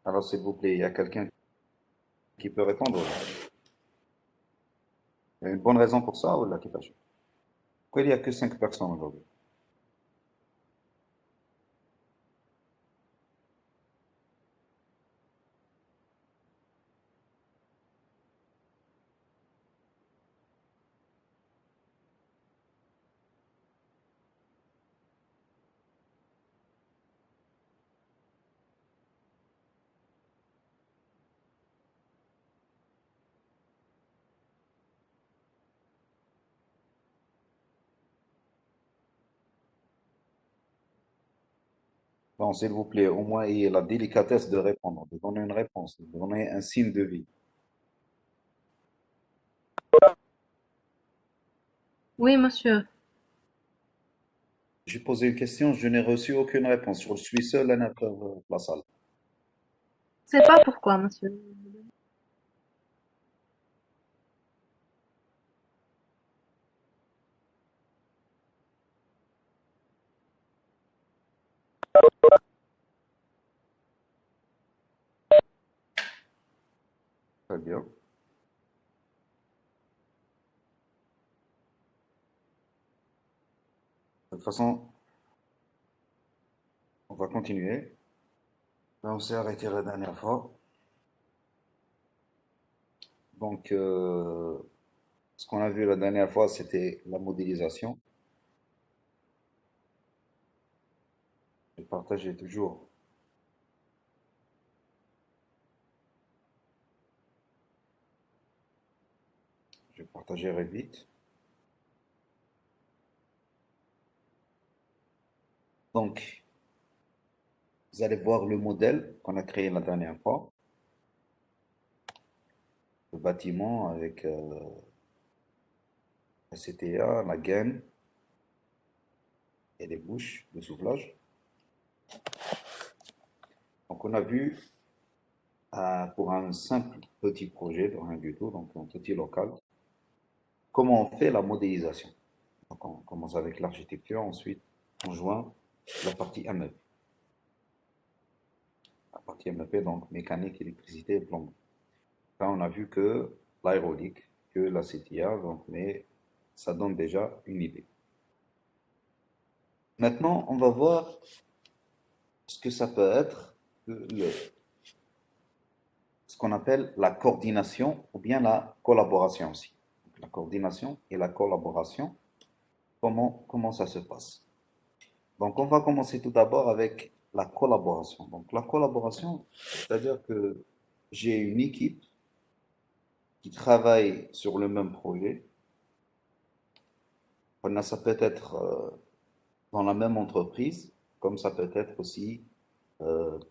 Alors, s'il vous plaît, il y a quelqu'un qui peut répondre? Il y a une bonne raison pour ça ou là qui fâche? Pourquoi il n'y a que 5 personnes aujourd'hui? Bon, s'il vous plaît, au moins ayez la délicatesse de répondre, de donner une réponse, de donner un signe de vie. Oui, monsieur. J'ai posé une question, je n'ai reçu aucune réponse. Je suis seul à la salle. Je sais pas pourquoi, monsieur. Très bien. De toute façon, on va continuer. Là, on s'est arrêté la dernière fois. Donc, ce qu'on a vu la dernière fois, c'était la modélisation. Je partageais toujours. Je partagerai vite. Donc, vous allez voir le modèle qu'on a créé la dernière fois. Le bâtiment avec la CTA, la gaine et les bouches de soufflage. Donc, on a vu pour un simple petit projet, de rien du tout, donc un petit local, comment on fait la modélisation. Donc, on commence avec l'architecture, ensuite on joint la partie MEP. La partie MEP, donc mécanique, électricité et plomberie. Là, on a vu que l'aérolique, que la CTA, donc, mais ça donne déjà une idée. Maintenant, on va voir ce que ça peut être ce qu'on appelle la coordination ou bien la collaboration aussi. Donc, la coordination et la collaboration, comment ça se passe. Donc, on va commencer tout d'abord avec la collaboration. Donc, la collaboration, c'est-à-dire que j'ai une équipe qui travaille sur le même projet. Ça peut être dans la même entreprise, comme ça peut être aussi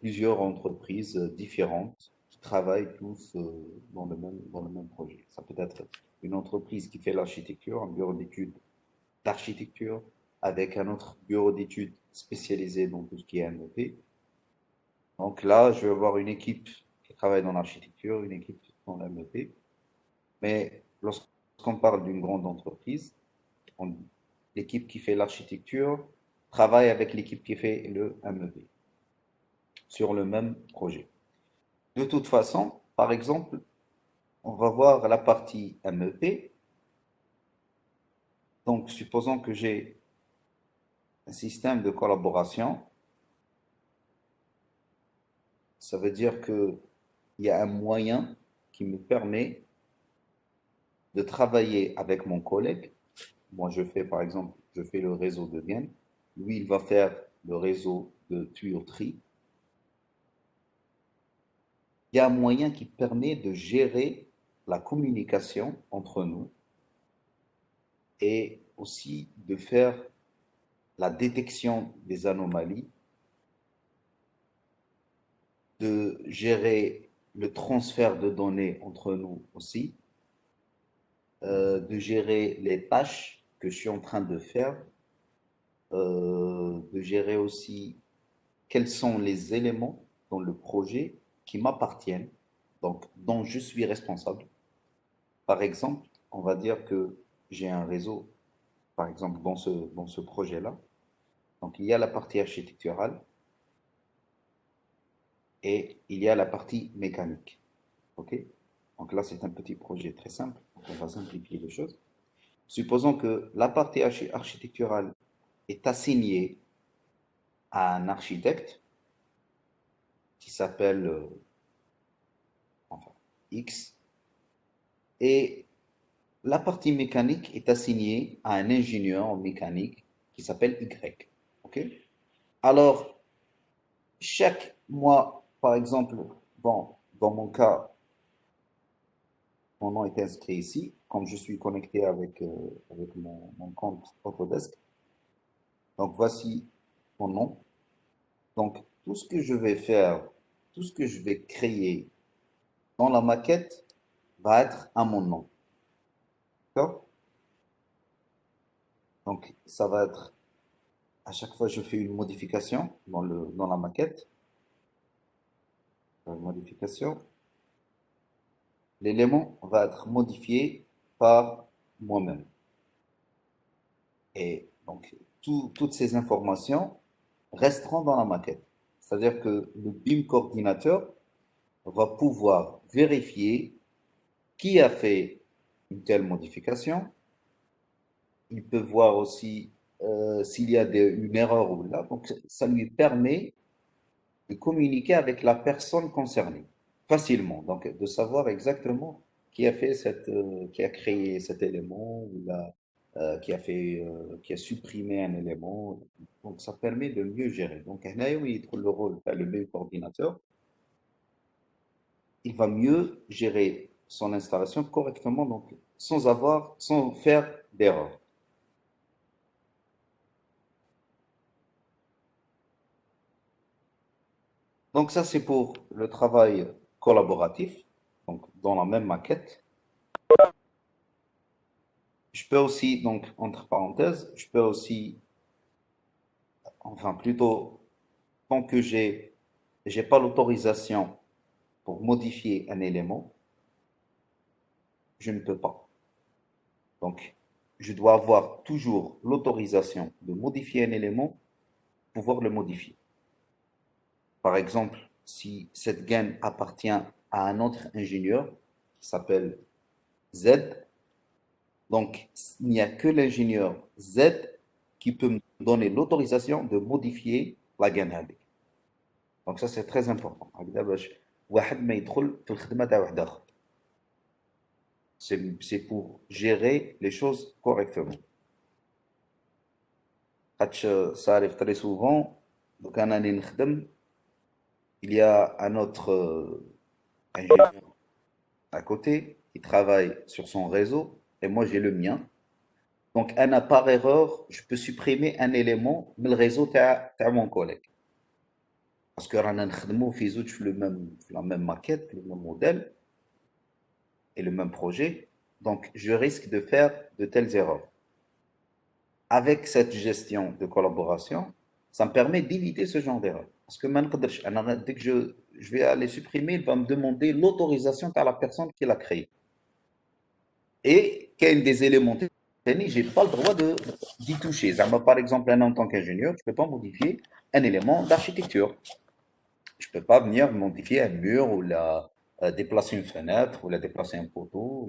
plusieurs entreprises différentes qui travaillent tous dans le même projet. Ça peut être une entreprise qui fait l'architecture, un bureau d'études d'architecture, avec un autre bureau d'études spécialisé dans tout ce qui est MEP. Donc là, je vais avoir une équipe qui travaille dans l'architecture, une équipe dans la MEP. Mais lorsqu'on parle d'une grande entreprise, on- l'équipe qui fait l'architecture travaille avec l'équipe qui fait le MEP sur le même projet. De toute façon, par exemple, on va voir la partie MEP. Donc, supposons que j'ai un système de collaboration. Ça veut dire qu'il y a un moyen qui me permet de travailler avec mon collègue. Moi, je fais, par exemple, je fais le réseau de Vienne. Lui, il va faire le réseau de tuyauterie. Il y a un moyen qui permet de gérer la communication entre nous et aussi de faire la détection des anomalies, de gérer le transfert de données entre nous aussi, de gérer les tâches que je suis en train de faire, de gérer aussi quels sont les éléments dans le projet qui m'appartiennent, donc dont je suis responsable. Par exemple, on va dire que j'ai un réseau, par exemple, dans ce projet-là. Donc, il y a la partie architecturale, et il y a la partie mécanique. OK? Donc là, c'est un petit projet très simple. Donc, on va simplifier les choses. Supposons que la partie architecturale est assignée à un architecte qui s'appelle enfin, X et la partie mécanique est assignée à un ingénieur en mécanique qui s'appelle Y. OK? Alors, chaque mois, par exemple, bon, dans mon cas, mon nom est inscrit ici, comme je suis connecté avec mon compte Autodesk. Donc, voici mon nom. Donc, tout ce que je vais faire, tout ce que je vais créer dans la maquette va être à mon nom. D'accord? Donc, ça va être, à chaque fois, je fais une modification dans la maquette. Modification. L'élément va être modifié par moi-même. Et donc, toutes ces informations resteront dans la maquette. C'est-à-dire que le BIM coordinateur va pouvoir vérifier qui a fait une telle modification. Il peut voir aussi s'il y a une erreur ou là. Donc, ça lui permet de communiquer avec la personne concernée facilement. Donc, de savoir exactement qui a fait qui a créé cet élément ou qui a supprimé un élément. Donc, ça permet de mieux gérer. Donc, هنا il trouve le rôle, enfin, le meilleur coordinateur, il va mieux gérer son installation correctement, donc sans faire d'erreur. Donc, ça, c'est pour le travail collaboratif, donc dans la même maquette. Je peux aussi, donc, entre parenthèses, je peux aussi, enfin, plutôt, tant que j'ai pas l'autorisation pour modifier un élément, je ne peux pas. Donc, je dois avoir toujours l'autorisation de modifier un élément pour pouvoir le modifier. Par exemple, si cette gaine appartient à un autre ingénieur qui s'appelle Z, donc il n'y a que l'ingénieur Z qui peut me donner l'autorisation de modifier la gaine هذه. Donc ça c'est très important. هكذا باش واحد ما يدخل في الخدمة تاع واحد آخر. C'est pour gérer les choses correctement. خاطش ça arrive très souvent. Donc أنا اللي نخدم, il y a un autre ingénieur à côté qui travaille sur son réseau et moi j'ai le mien. Donc, par erreur, je peux supprimer un élément من réseau تاع mon collègue. Parce que رانا نخدمو في زوج في la même maquette, le même modèle et le même projet. Donc, je risque de faire de telles erreurs. Avec cette gestion de collaboration, ça me permet d'éviter ce genre d'erreur. Parce que ما نقدرش, dès que je vais aller supprimer, il va me demander l'autorisation par la personne qui l'a créé. Et qu'il y a des éléments techniques, je n'ai pas le droit d'y toucher. Par exemple, en tant qu'ingénieur, je ne peux pas modifier un élément d'architecture. Je ne peux pas venir modifier un mur ou déplacer une fenêtre ou déplacer un poteau.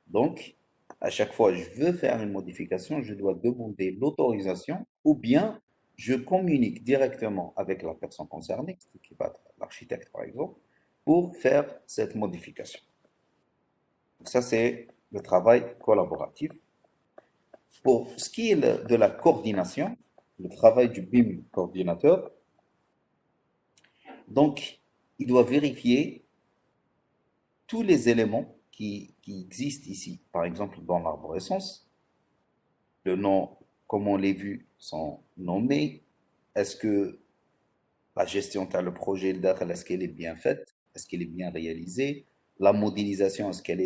Donc, à chaque fois que je veux faire une modification, je dois demander l'autorisation ou bien je communique directement avec la personne concernée, qui va être l'architecte par exemple, pour faire cette modification. Donc ça, c'est le travail collaboratif. Pour ce qui est de la coordination, le travail du BIM coordinateur, donc il doit vérifier tous les éléments qui existent ici. Par exemple, dans l'arborescence, le nom, comme on l'a vu, sont nommés. Est-ce que la gestion de le projet, est-ce qu'elle est bien faite? Est-ce qu'elle est bien réalisée? La modélisation, est-ce qu'il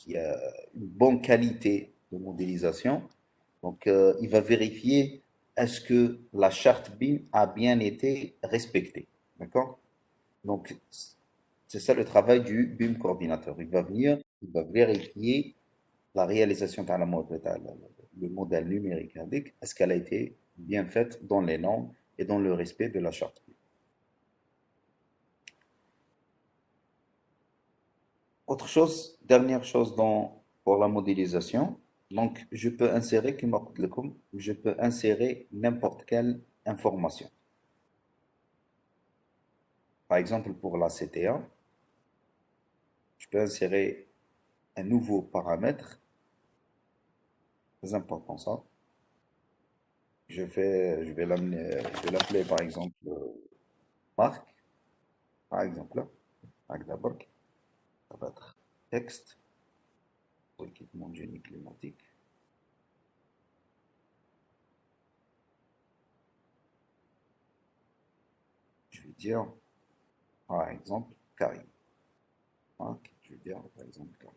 y a une bonne qualité de modélisation? Donc, il va vérifier est-ce que la charte BIM a bien été respectée. D'accord? Donc, c'est ça le travail du BIM coordinateur. Il va venir, il va vérifier la réalisation dans le modèle numérique indique, est-ce qu'elle a été bien faite dans les normes et dans le respect de la charte BIM. Autre chose, dernière chose pour la modélisation. Donc, je peux insérer n'importe quelle information. Par exemple, pour la CTA, je peux insérer un nouveau paramètre, très important ça. Je vais l'appeler par exemple marque, par exemple là, marque d'abord, ça va être texte pour équipement de génie climatique. Je vais dire par exemple Karim. Marque, je vais dire par exemple Karim.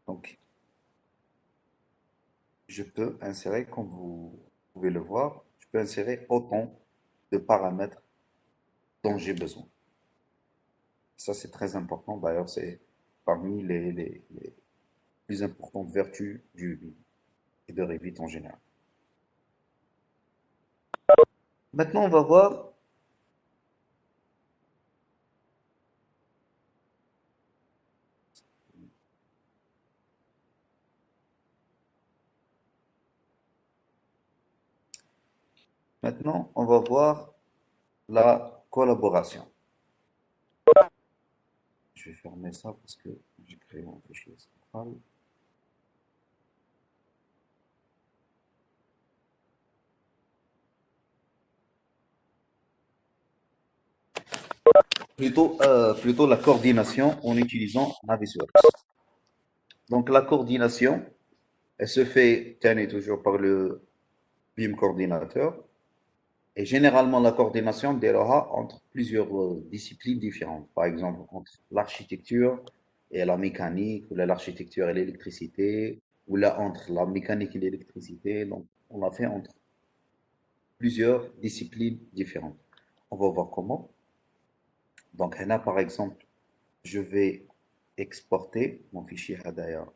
Donc, je peux insérer, comme vous pouvez le voir, je peux insérer autant de paramètres dont j'ai besoin. Ça, c'est très important. D'ailleurs, c'est parmi les plus importantes vertus du Vim et de Revit en général. Maintenant, on va voir. Maintenant, on va voir la collaboration. Je vais fermer ça parce que j'ai créé un fichier central. Plutôt la coordination en utilisant Navisworks. Donc la coordination, elle se fait, tiens, toujours par le BIM coordinateur. Et généralement, la coordination déroulera entre plusieurs disciplines différentes. Par exemple, entre l'architecture et la mécanique, ou l'architecture et l'électricité, ou là entre la mécanique et l'électricité. Donc, on l'a fait entre plusieurs disciplines différentes. On va voir comment. Donc, là, par exemple, je vais exporter mon fichier Hadaya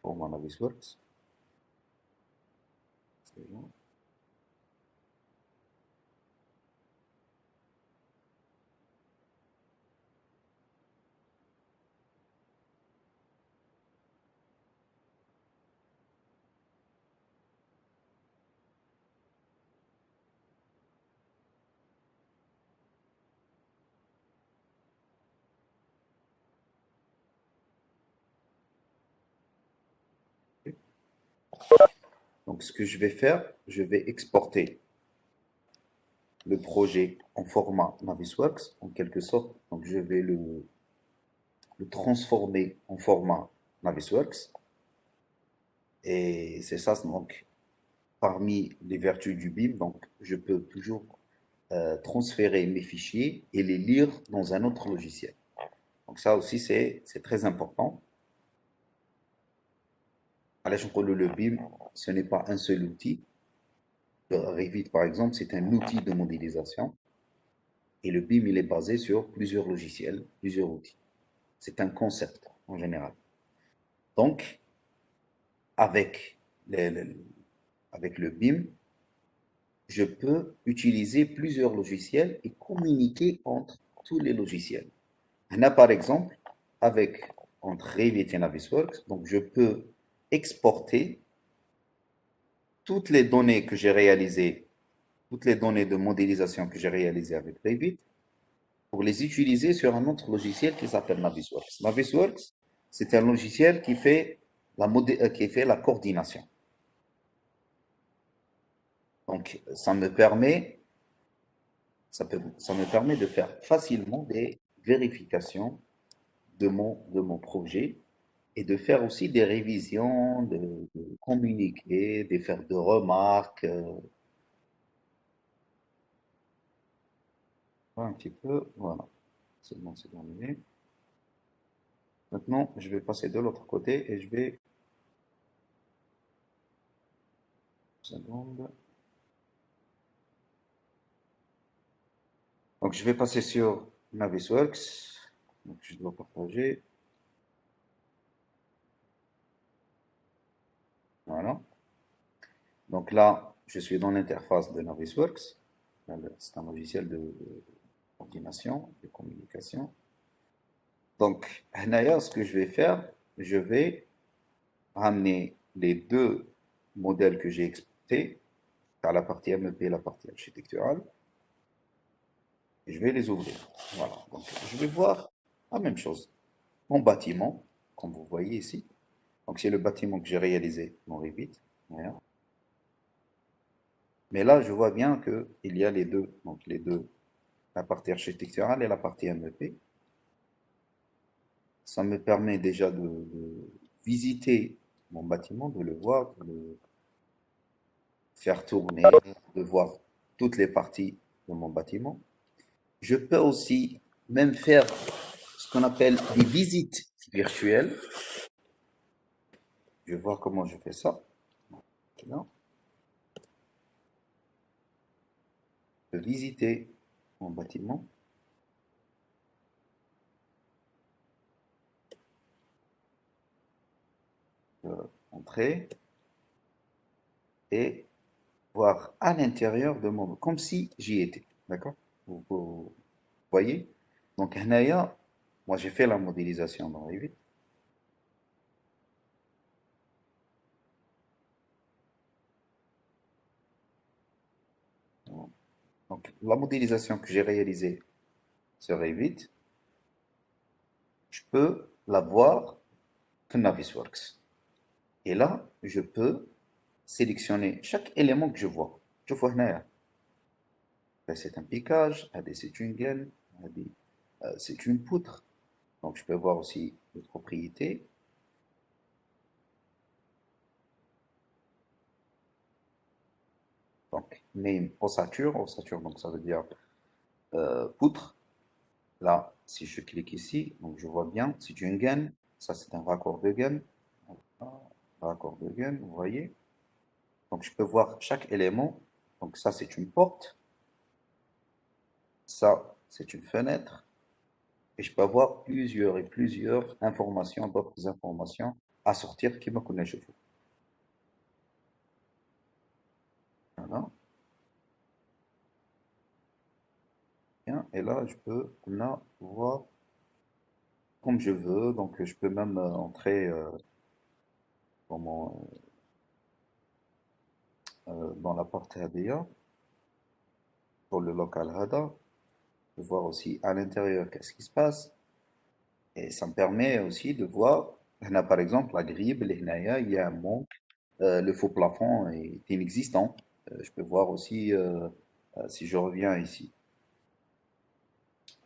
pour mon Navisworks. C'est bon. Donc, ce que je vais faire, je vais exporter le projet en format Navisworks, en quelque sorte. Donc, je vais le transformer en format Navisworks. Et c'est ça, donc, parmi les vertus du BIM, donc, je peux toujours transférer mes fichiers et les lire dans un autre logiciel. Donc, ça aussi, c'est très important. À la le BIM, ce n'est pas un seul outil. Revit, par exemple, c'est un outil de modélisation. Et le BIM, il est basé sur plusieurs logiciels, plusieurs outils. C'est un concept en général. Donc, avec, avec le BIM, je peux utiliser plusieurs logiciels et communiquer entre tous les logiciels. On a par exemple, entre Revit et Navisworks, donc je peux exporter toutes les données que j'ai réalisées, toutes les données de modélisation que j'ai réalisées avec Revit, pour les utiliser sur un autre logiciel qui s'appelle Navisworks. Navisworks, c'est un logiciel qui fait la coordination. Donc, ça me permet de faire facilement des vérifications de mon projet et de faire aussi des révisions, de communiquer, de faire de remarques. Un petit peu, voilà. C'est bon, c'est terminé. Maintenant, je vais passer de l'autre côté et je vais. Une seconde. Donc, je vais passer sur Navisworks. Donc, je dois partager. Voilà. Donc là, je suis dans l'interface de Navisworks. C'est un logiciel de coordination, de communication. Donc, هنايا, ce que je vais faire, je vais ramener les deux modèles que j'ai exportés, à la partie MEP et la partie architecturale, et je vais les ouvrir. Voilà. Donc, je vais voir la même chose. Mon bâtiment, comme vous voyez ici. Donc, c'est le bâtiment que j'ai réalisé dans Revit. Voilà. Mais là, je vois bien qu'il y a les deux. Donc, les deux, la partie architecturale et la partie MEP. Ça me permet déjà de visiter mon bâtiment, de le voir, de le faire tourner, de voir toutes les parties de mon bâtiment. Je peux aussi même faire ce qu'on appelle des visites virtuelles. Je vais voir comment je fais ça. Là. Je peux visiter mon bâtiment. Je peux entrer et voir à l'intérieur de mon... Comme si j'y étais. D'accord? Vous voyez? Donc, هنايا, moi j'ai fait la modélisation dans Revit. Donc, la modélisation que j'ai réalisée sur Revit, je peux la voir dans Navisworks. Et là, je peux sélectionner chaque élément que je vois. Je vois هنايا. Là, c'est un piquage, là, c'est une gaine, là, c'est une poutre. Donc, je peux voir aussi les propriétés. Donc, name ossature, donc ça veut dire poutre. Là, si je clique ici, donc je vois bien, c'est une gaine. Ça, c'est un raccord de gaine. Raccord de gaine, vous voyez. Donc, je peux voir chaque élément. Donc, ça, c'est une porte. Ça, c'est une fenêtre. Et je peux avoir plusieurs informations, d'autres informations à sortir qui me connaissent. Voilà. Bien. Et là, je peux là voir comme je veux. Donc, je peux même entrer dans, dans la porte HDA pour le local HADA. Je peux voir aussi à l'intérieur qu'est-ce qui se passe. Et ça me permet aussi de voir, là, par exemple, la grille, il y a un manque, le faux plafond est inexistant. Je peux voir aussi, si je reviens ici,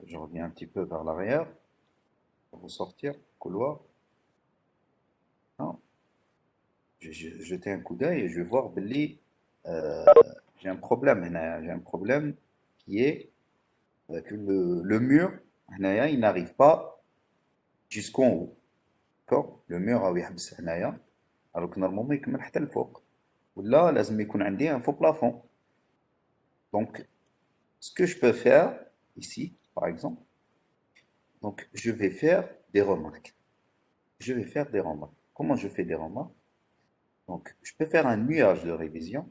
je reviens un petit peu vers l'arrière, pour ressortir, couloir. Non, je jeter un coup d'œil et je vais voir, Billy, euh, j'ai un problème, j'ai un problème qui est que le mur, il n'arrive pas jusqu'en haut. D'accord? Le mur راهو يحبس هنايا alors que normalement يكمل حتى الفوق ولا لازم يكون عندي un faux plafond. Donc ce que je peux faire ici par exemple, donc je vais faire des remarques. Je vais faire des remarques. Comment je fais des remarques? Donc je peux faire un nuage de révision.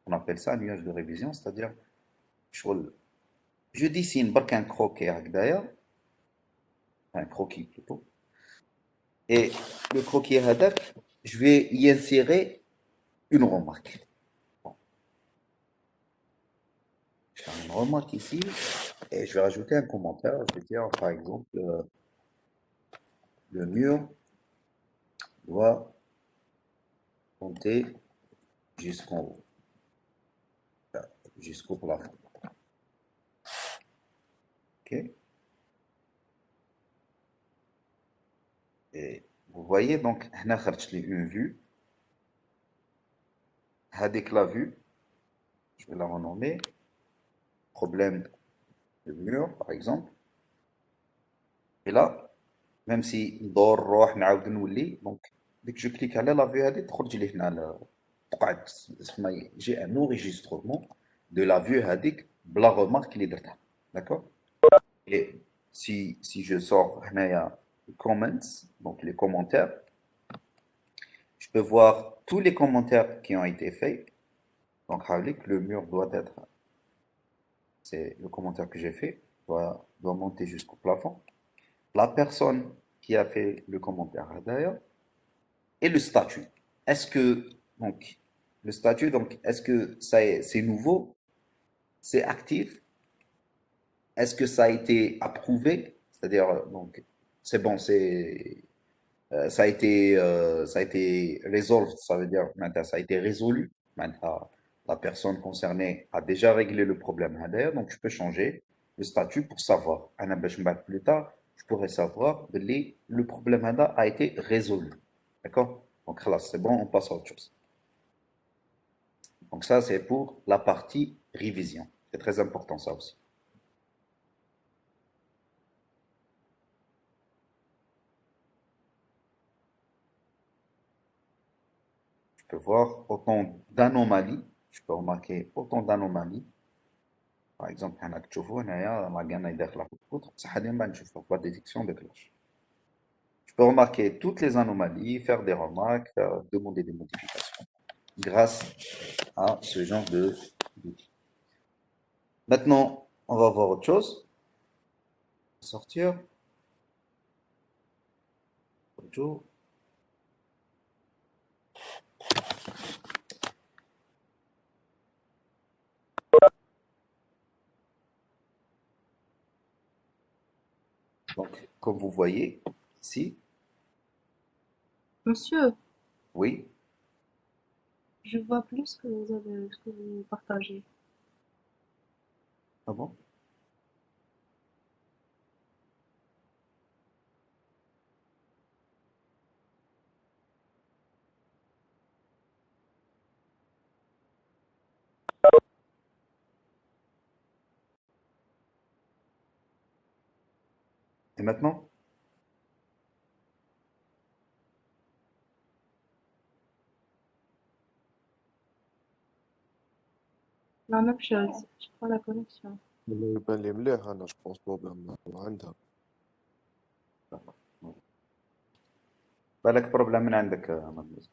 On appelle ça un nuage de révision, c'est-à-dire je dessine برك un croquis هكذايا, un croquis plutôt. Et le croquis هذاك, je vais y insérer une remarque. Bon, je vais faire une remarque ici et je vais rajouter un commentaire. Je vais dire par exemple le mur doit monter jusqu'en haut, jusqu'au plafond. Ok? Et vous voyez donc, هنا خرجت لي une vue. هذيك la vue, je vais la renommer problème de mur par exemple. Et là, même si ندور نروح نعاود نولي دونك dès que je clique على la vue هذه تخرج لي هنا تقعد اسمها j'ai un enregistrement de la vue هذيك بلا remarque اللي درتها. D'accord? Et si je sors هنايا comments, donc les commentaires, je Je peux voir tous les commentaires qui ont été faits. Donc, Havlik, le mur doit être, c'est le commentaire que j'ai fait, doit monter jusqu'au plafond. La personne qui a fait le commentaire d'ailleurs et le statut. Est-ce que, donc, le statut, donc, est-ce que c'est nouveau, c'est actif, est-ce que ça a été approuvé, c'est-à-dire, donc, c'est bon, ça a été resolved, ça veut dire, maintenant, ça a été résolu. Maintenant, la personne concernée a déjà réglé le problème. D'ailleurs, donc, je peux changer le statut pour savoir. Un plus tard, je pourrais savoir que le problème a été résolu. D'accord? Donc là, c'est bon, on passe à autre chose. Donc ça, c'est pour la partie révision. C'est très important, ça aussi. Je peux voir autant d'anomalies. Je peux remarquer autant d'anomalies. Par exemple, هنا تشوفوا هنايا لا كان داخله في الكتر بصح هذه ما نشوفها pas détection de cloche. Je peux remarquer toutes les anomalies, faire des remarques, demander des modifications grâce à ce genre de d'outils. Maintenant, on va voir autre chose. Sortir. Autre chose. Donc, comme vous voyez ici, Monsieur, oui, je vois plus ce que vous partagez. ah bon? Et maintenant? La même chose, je crois la connexion. اللي يبان لي مليح انا جوبونس بروبليم عندها. بالك بروبلème من عندك mademoiselle.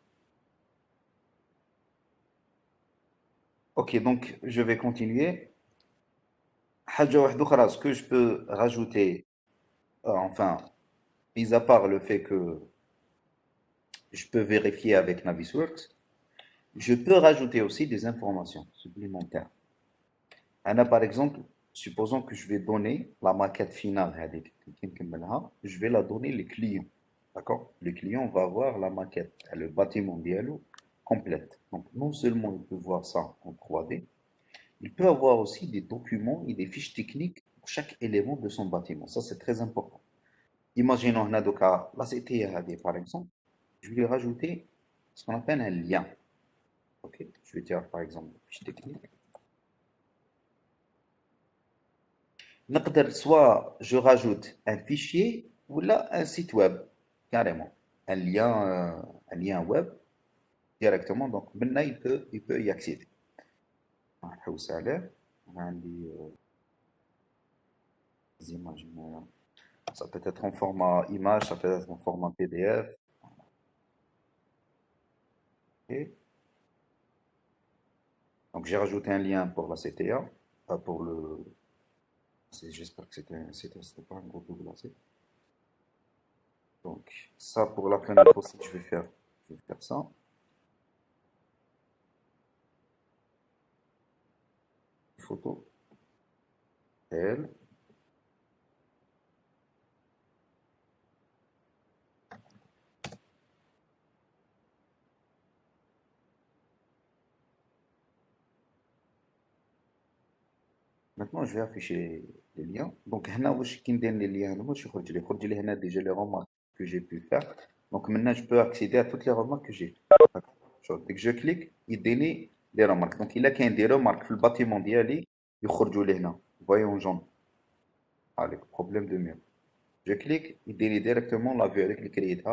Ok, donc je vais continuer. حاجة واحدة أخرى, ce que je peux rajouter, enfin, mis à part le fait que je peux vérifier avec Navisworks, je peux rajouter aussi des informations supplémentaires. Anna, par exemple, supposons que je vais donner la maquette finale, je vais la donner les clients. D'accord? Le client va voir la maquette, le bâtiment dialogue complète. Donc, non seulement il peut voir ça en 3D, il peut avoir aussi des documents et des fiches techniques pour chaque élément de son bâtiment. Ça, c'est très important. Imaginons, Nadoka, la CTRAD, par exemple, je vais lui rajouter ce qu'on appelle un lien. Ok? Je vais dire, par exemple, fiche technique. نقدر soit je rajoute un fichier ou là un site web carrément un lien web directement donc maintenant il peut y accéder. نحوس عليه عندي des images ça peut être en format image ça peut être en format PDF. Et donc j'ai rajouté un lien pour la CTA pour le j'espère que c'était pas un gros double AC. Donc ça pour la fenêtre aussi je vais faire ça. Photo elle. Maintenant, je vais afficher les liens. Donc, هنا واش كي ندير لي liens هنا واش يخرج لي هنا déjà les remarques que j'ai pu faire. Donc maintenant, je peux accéder à toutes les remarques que j'ai faites. D'accord. Dès que je clique, il donne les remarques. Donc, il a كاين des remarques في الباتيمون ديالي يخرجوا لي هنا. Vous voyez en jaune. Avec problème de mur. Je clique, il donne directement la vue avec les crédits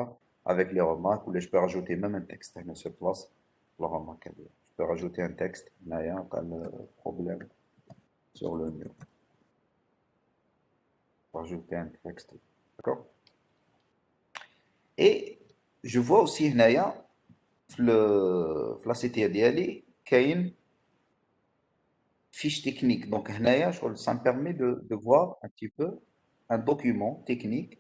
avec les remarques ou je peux rajouter même un texte هنا sur place. La remarque. Je peux rajouter un texte. هنايا قال problème sur le mur. Rajouter un texte. D'accord? Et je vois aussi هنايا في la CTA ديالي كاين fiche technique. Donc, هنايا شغل ça me permet de voir un petit peu un document technique.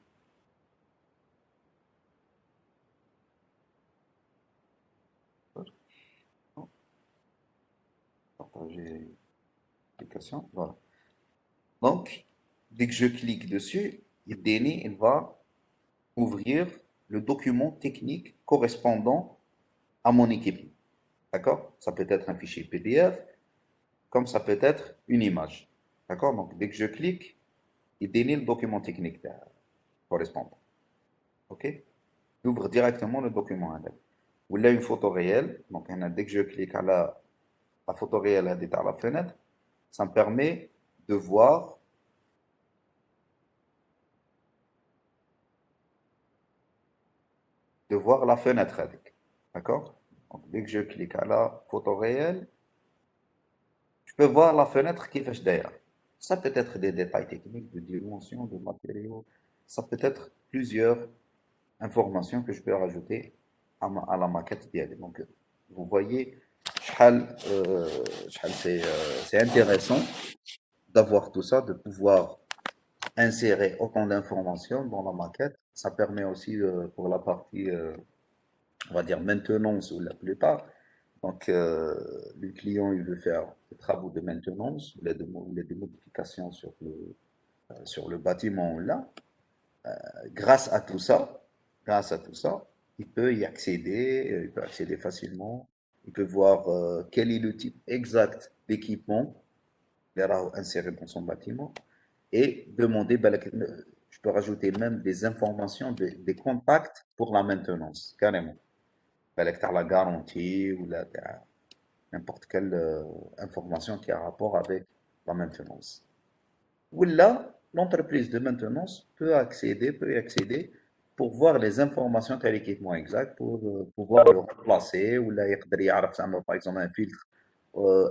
Partager l'application. Voilà. Donc, dès que je clique dessus, il va ouvrir le document technique correspondant à mon équipement. D'accord? Ça peut être un fichier PDF, comme ça peut être une image. D'accord? Donc, dès que je clique, il dénie le document technique correspondant. OK? Il ouvre directement le document. Ou là, une photo réelle. Donc, dès que je clique à la photo réelle à la fenêtre, ça me permet de voir la fenêtre avec. D'accord? Donc, dès que je clique à la photo réelle, je peux voir la fenêtre qui fait d'ailleurs. Ça peut être des détails techniques, de dimensions, de matériaux. Ça peut être plusieurs informations que je peux rajouter à la maquette d'IA. Donc, vous voyez, c'est intéressant d'avoir tout ça, de pouvoir insérer autant d'informations dans la maquette. Ça permet aussi pour la partie, on va dire, maintenance ou la plupart. Donc, le client, il veut faire des travaux de maintenance ou des modifications sur le bâtiment là. Grâce à tout ça, il peut y accéder, il peut accéder facilement. Il peut voir quel est le type exact d'équipement qu'il aura inséré dans son bâtiment et demander, je peux rajouter même des informations, des contacts pour la maintenance, carrément. La garantie ou n'importe quelle information qui a rapport avec la maintenance. Ou là, l'entreprise de maintenance peut y accéder pour voir les informations de l'équipement exact, pour pouvoir le remplacer, ou là, par exemple, un filtre.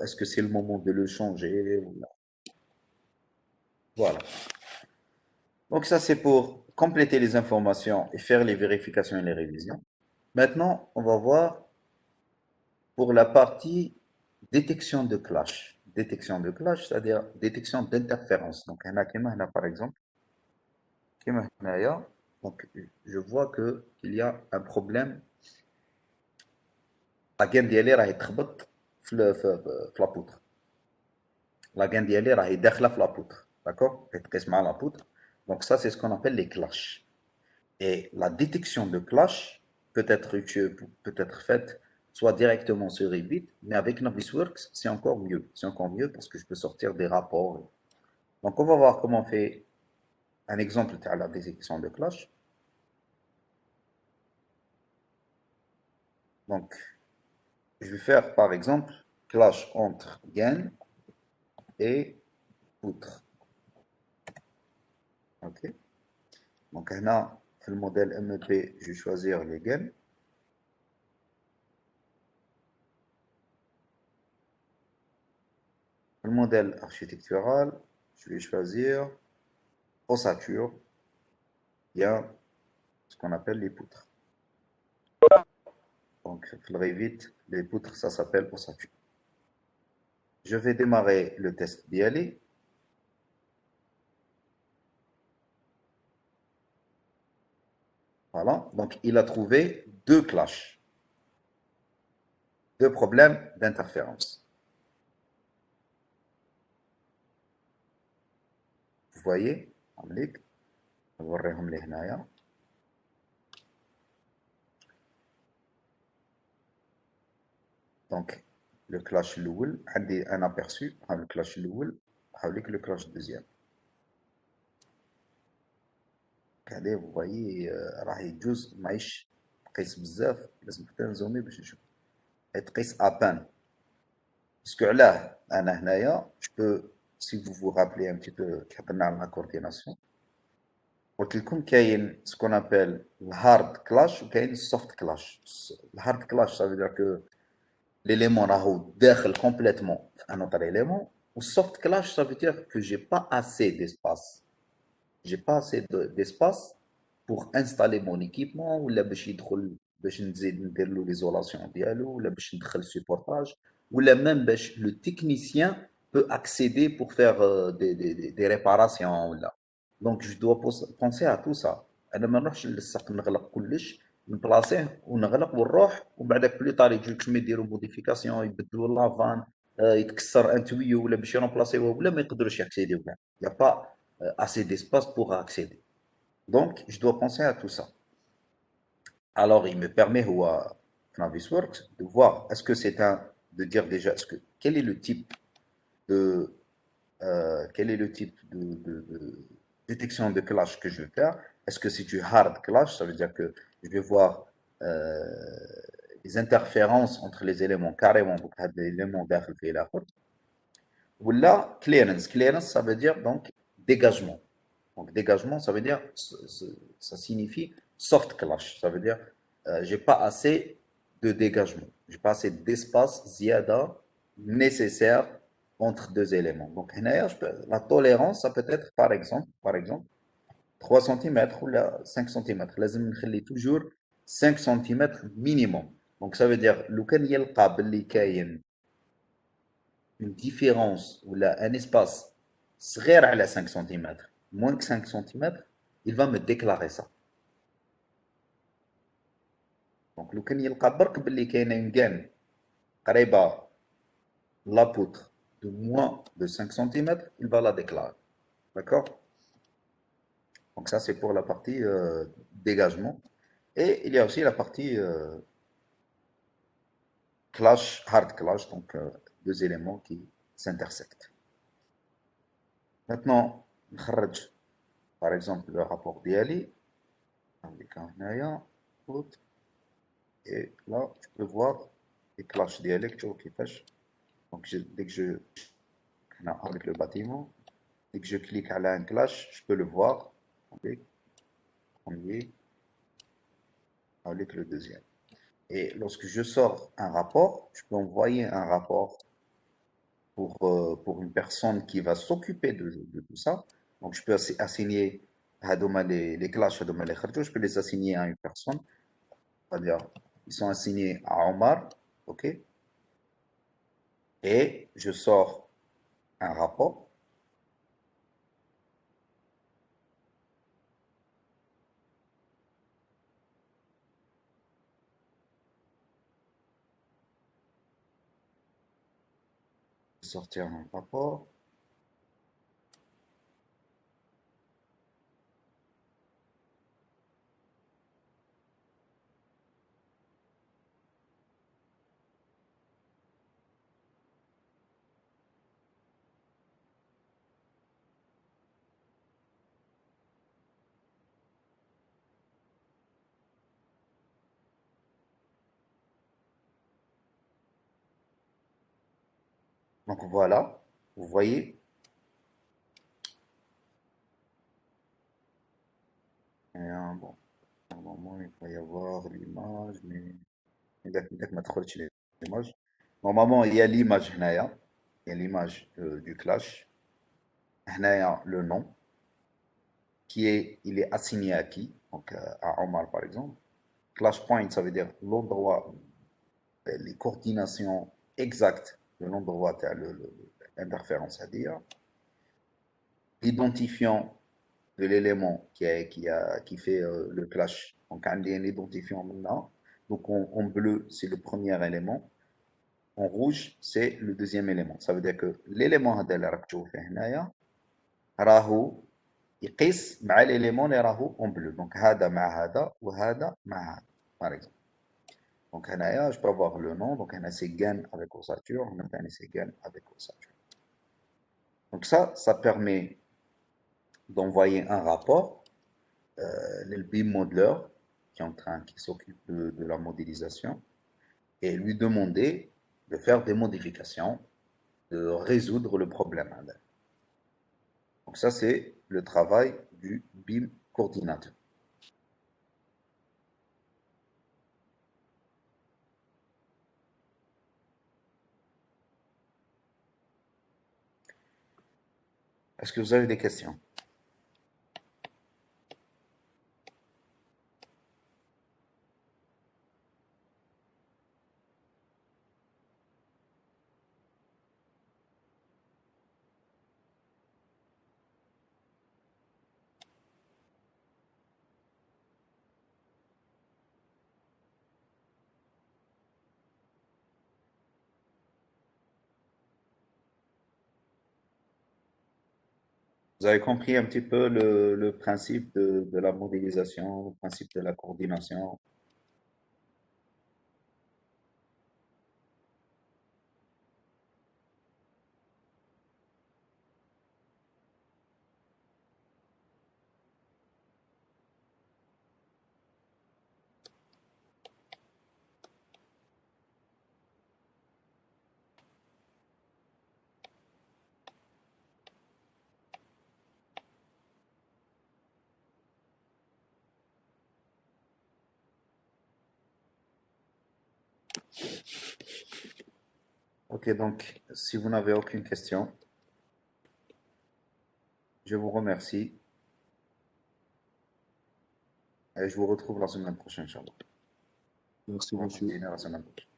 Est-ce que c'est le moment de le changer? Voilà. Donc ça, c'est pour compléter les informations et faire les vérifications et les révisions. Maintenant, on va voir pour la partie détection de clash. Détection de clash, c'est-à-dire détection d'interférence. Donc, par exemple, donc, je vois qu'il y a un problème. La gaine ديالي راهي تخبط في la poutre. La gaine ديالي راهي داخله في la poutre. D'accord? تتقيس مع la poutre. Donc ça, c'est ce qu'on appelle les clashs. Et la détection de clash peut être faite soit directement sur Revit, mais avec Navisworks, c'est encore mieux. C'est encore mieux parce que je peux sortir des rapports. Donc on va voir comment on fait un exemple de la détection de clash. Donc, je vais faire par exemple clash entre gain et poutre. Ok. Donc, là, في le modèle MEP, je vais choisir les gains. Le modèle architectural, je vais choisir ossature. Il y a ce qu'on appelle les poutres. Donc, le Revit, les poutres, ça s'appelle ossature. Je vais démarrer le test d'IALI. Voilà, donc il a trouvé deux clashs, deux problèmes d'interférence. Vous voyez, donc le clash الاول عندي un aperçu le clash الاول حوليك le clash deuxième. كهذا vous voyez راه يجوز ماهيش تقيس بزاف لازم حتى نزومي باش نشوف تقيس ابان باسكو علاه انا هنايا je peux si vous vous rappelez un petit peu كي هضرنا على la coordination قلت لكم كاين ce qu'on appelle الهارد كلاش وكاين السوفت كلاش. الهارد كلاش ça veut dire que l'élément راهو داخل complètement في un autre élément ou soft clash ça veut dire que j'ai pas assez d'espace. J'ai pas assez d'espace pour installer mon équipement ou là باش يدخل باش نزيد ندير له ليزولاسيون ديالو ولا باش ندخل السيبورتاج ولا même باش le technicien peut accéder pour faire des réparations ولا. Donc je dois penser à tout ça. انا ما نروحش للسق نغلق كلش نبلاصيه ونغلق ونروح ومن بعد بلي طار يجيو كشما يديروا موديفيكاسيون يبدلوا لافان يتكسر ان تويو ولا باش يرومبلاسيوه ولا ما يقدروش ياكسيديو كاع. Il n'y a pas assez d'espace pour accéder. Donc je dois penser à tout ça. Alors, il me permet, Navisworks, de voir, est-ce que c'est de dire déjà, quel est le type de détection de clash que je vais faire? Est-ce que c'est du hard clash? Ça veut dire que je vais voir les interférences entre les éléments carrément, donc des éléments d'Akhil fi l'Akhir. Ou là, clearance. Clearance, ça veut dire donc dégagement. Donc dégagement, ça veut dire, ça signifie soft clash. Ça veut dire, j'ai pas assez de dégagement. J'ai pas assez d'espace ziyada nécessaire entre deux éléments. Donc la tolérance, ça peut être par exemple 3 cm ou 5 cm. لازم نخلي toujours 5 cm minimum. Donc ça veut dire لو كان يلقى باللي كاين une différence ou là, un espace صغير على 5 cm, moins que 5 cm, il va me déclarer ça. Donc لو كان يلقى برك باللي كاينه une gaine قريبه la poutre de moins de 5 cm, il va la déclarer. D'accord? Donc ça c'est pour la partie dégagement. Et il y a aussi la partie clash, hard clash, donc deux éléments qui s'intersectent. Maintenant, نخرج par exemple le rapport ديالي avec un هنايا et là tu peux voir les clashs ديالك تشوف كيفاش. Donc dès que je avec le bâtiment, dès que je clique على un clash, je peux le voir avec premier, avec le deuxième. Et lorsque je sors un rapport, je peux envoyer un rapport pour une personne qui va s'occuper de tout ça. Donc je peux assigner les clashs, je peux les assigner à une personne. C'est-à-dire, ils sont assignés à Omar, ok? Et je sors un rapport. Sortir un rapport. Donc voilà, vous voyez. Et, bon, normalement, il va y avoir l'image, mais l'image. Normalement, il y a l'image هنايا. Il y a l'image du clash. هنايا le nom, il est assigné à qui? Donc à Omar par exemple. Clash point, ça veut dire l'endroit, les coordinations exactes de l'endroit l'interférence à dire. L'identifiant de l'élément qui fait le clash. Donc un identifiant maintenant. Donc en bleu, c'est le premier élément. En rouge, c'est le deuxième élément. Ça veut dire que l'élément هذا اللي راك تشوفه هنايا راهو يقيس مع l'élément اللي راهو en bleu. Donc هذا مع هذا وهذا مع هذا par exemple. Donc هنايا je peux avoir le nom. Donc هنا c'est gain avec ossature, هنا ثاني c'est gain avec ossature. Donc ça permet d'envoyer un rapport le BIM modeler qui s'occupe de la modélisation et lui demander de faire des modifications, de résoudre le problème. Donc ça, c'est le travail du BIM coordinateur. Est-ce que vous avez des questions? Vous avez compris un petit peu le principe de la modélisation, le principe de la coordination. Ok, donc si vous n'avez aucune question, je vous remercie et je vous retrouve la semaine prochaine, Inch'Allah. Merci, On va monsieur. continuer la semaine prochaine.